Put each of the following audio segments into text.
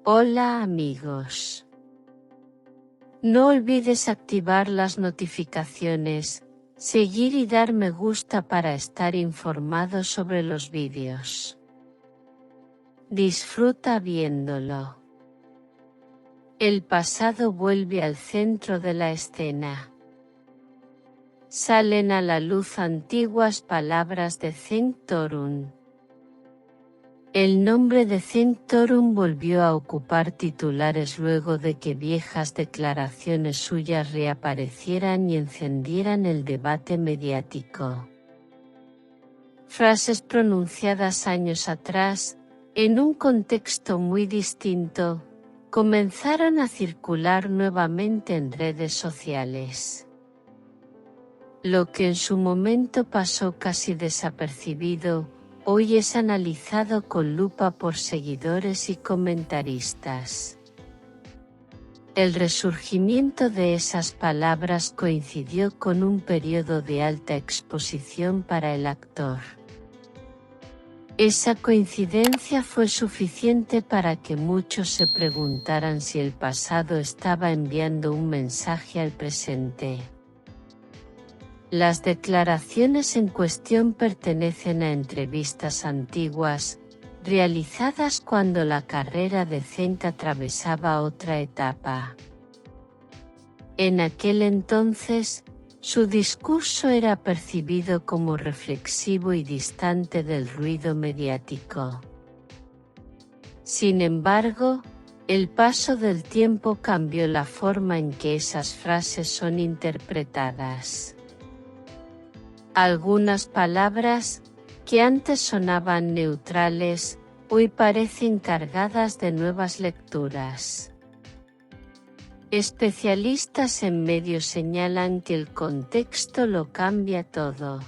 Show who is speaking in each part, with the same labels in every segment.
Speaker 1: Hola amigos. No olvides activar las notificaciones, seguir y dar me gusta para estar informado sobre los vídeos. Disfruta viéndolo. El pasado vuelve al centro de la escena. Salen a la luz antiguas palabras de Zeng-Torun. El nombre de Zeng-Torun volvió a ocupar titulares luego de que viejas declaraciones suyas reaparecieran y encendieran el debate mediático. Frases pronunciadas años atrás, en un contexto muy distinto, comenzaron a circular nuevamente en redes sociales. Lo que en su momento pasó casi desapercibido, hoy es analizado con lupa por seguidores y comentaristas. El resurgimiento de esas palabras coincidió con un periodo de alta exposición para el actor. Esa coincidencia fue suficiente para que muchos se preguntaran si el pasado estaba enviando un mensaje al presente. Las declaraciones en cuestión pertenecen a entrevistas antiguas, realizadas cuando la carrera de Zeng atravesaba otra etapa. En aquel entonces, su discurso era percibido como reflexivo y distante del ruido mediático. Sin embargo, el paso del tiempo cambió la forma en que esas frases son interpretadas. Algunas palabras, que antes sonaban neutrales, hoy parecen cargadas de nuevas lecturas. Especialistas en medios señalan que el contexto lo cambia todo.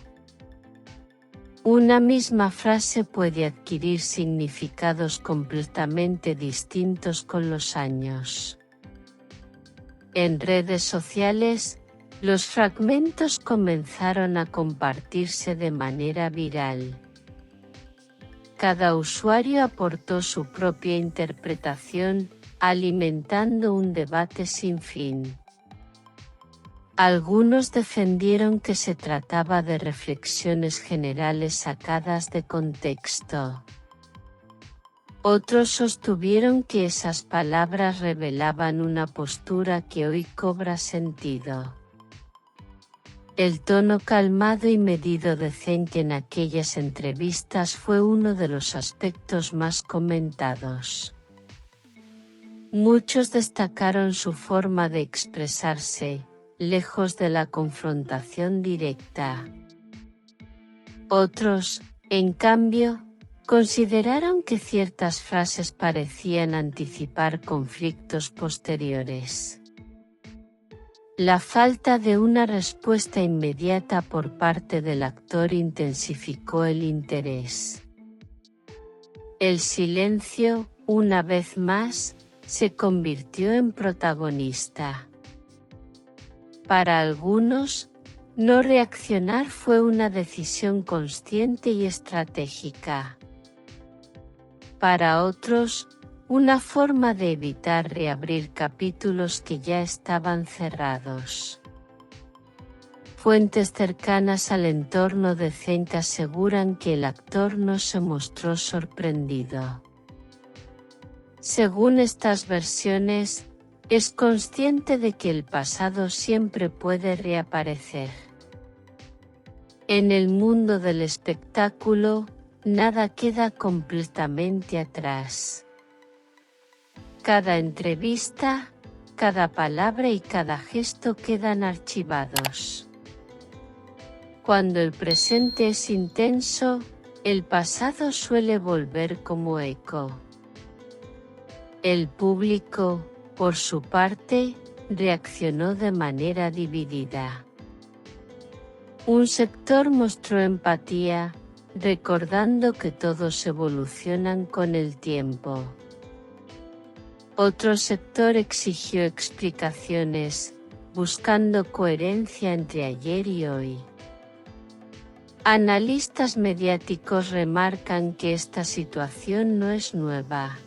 Speaker 1: Una misma frase puede adquirir significados completamente distintos con los años. En redes sociales, los fragmentos comenzaron a compartirse de manera viral. Cada usuario aportó su propia interpretación, alimentando un debate sin fin. Algunos defendieron que se trataba de reflexiones generales sacadas de contexto. Otros sostuvieron que esas palabras revelaban una postura que hoy cobra sentido. El tono calmado y medido de Zeng en aquellas entrevistas fue uno de los aspectos más comentados. Muchos destacaron su forma de expresarse, lejos de la confrontación directa. Otros, en cambio, consideraron que ciertas frases parecían anticipar conflictos posteriores. La falta de una respuesta inmediata por parte del actor intensificó el interés. El silencio, una vez más, se convirtió en protagonista. Para algunos, no reaccionar fue una decisión consciente y estratégica. Para otros, una forma de evitar reabrir capítulos que ya estaban cerrados. Fuentes cercanas al entorno de Zeng aseguran que el actor no se mostró sorprendido. Según estas versiones, es consciente de que el pasado siempre puede reaparecer. En el mundo del espectáculo, nada queda completamente atrás. Cada entrevista, cada palabra y cada gesto quedan archivados. Cuando el presente es intenso, el pasado suele volver como eco. El público, por su parte, reaccionó de manera dividida. Un sector mostró empatía, recordando que todos evolucionan con el tiempo. Otro sector exigió explicaciones, buscando coherencia entre ayer y hoy. Analistas mediáticos remarcan que esta situación no es nueva.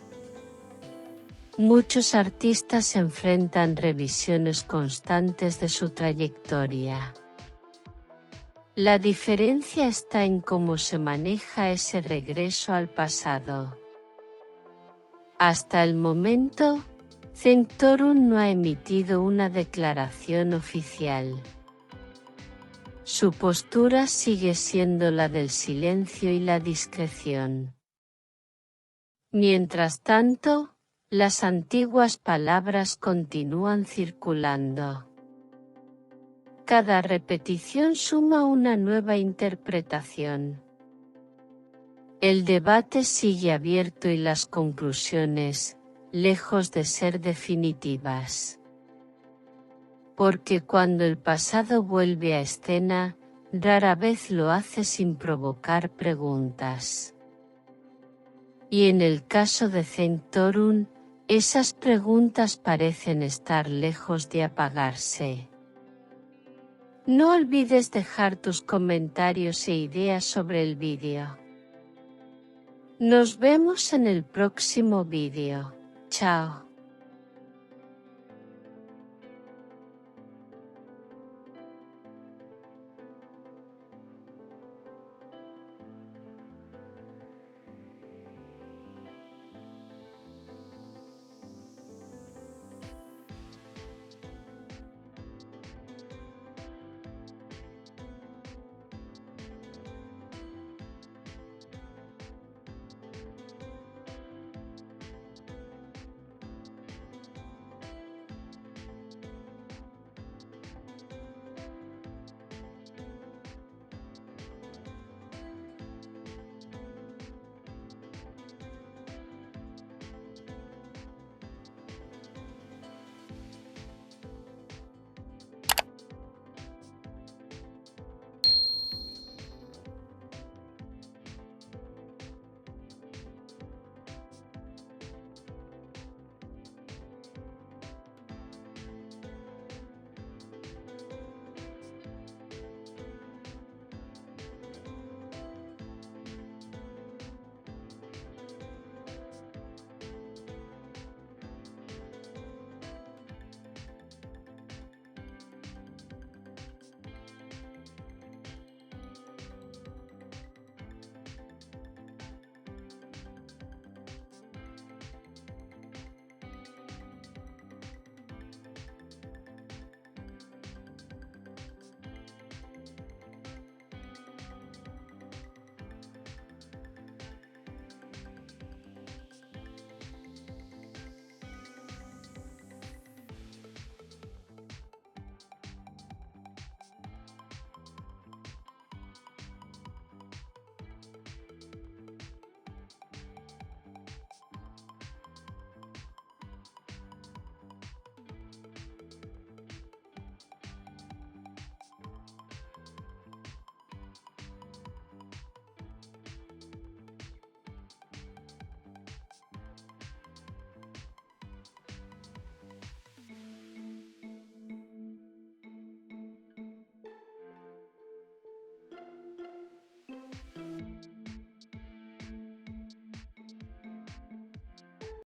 Speaker 1: Muchos artistas enfrentan revisiones constantes de su trayectoria. La diferencia está en cómo se maneja ese regreso al pasado. Hasta el momento, Centaurum no ha emitido una declaración oficial. Su postura sigue siendo la del silencio y la discreción. Mientras tanto, las antiguas palabras continúan circulando. Cada repetición suma una nueva interpretación. El debate sigue abierto y las conclusiones, lejos de ser definitivas. Porque cuando el pasado vuelve a escena, rara vez lo hace sin provocar preguntas. Y en el caso de Centaurum, esas preguntas parecen estar lejos de apagarse. No olvides dejar tus comentarios e ideas sobre el vídeo. Nos vemos en el próximo vídeo. Chao.